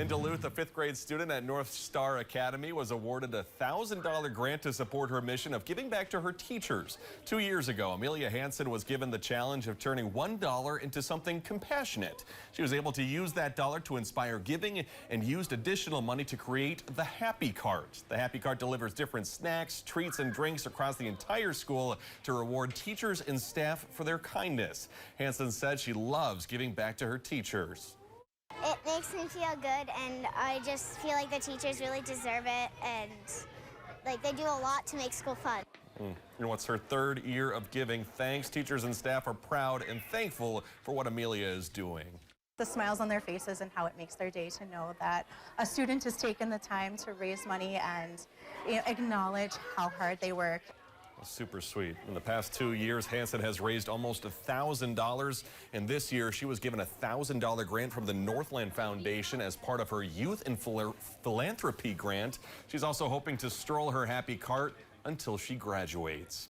In Duluth, a fifth grade student at North Star Academy was awarded a $1,000 grant to support her mission of giving back to her teachers. 2 years ago, Amelia Hanson was given the challenge of turning $1 into something compassionate. She was able to use that dollar to inspire giving and used additional money to create the Happy Cart. The Happy Cart delivers different snacks, treats, and drinks across the entire school to reward teachers and staff for their kindness. Hanson said she loves giving back to her teachers. It makes me feel good, and I just feel like the teachers really deserve it, and like they do a lot to make school fun. You know, it's her third year of giving. Thanks. Teachers and staff are proud and thankful for what Amelia is doing. The smiles on their faces and how it makes their day to know that a student has taken the time to raise money and acknowledge how hard they work. Super sweet. In the past 2 years, Hanson has raised almost $1,000, and this year she was given a $1,000 grant from the Northland Foundation as part of her Youth and Philanthropy grant. She's also hoping to stroll her Happy Cart until she graduates.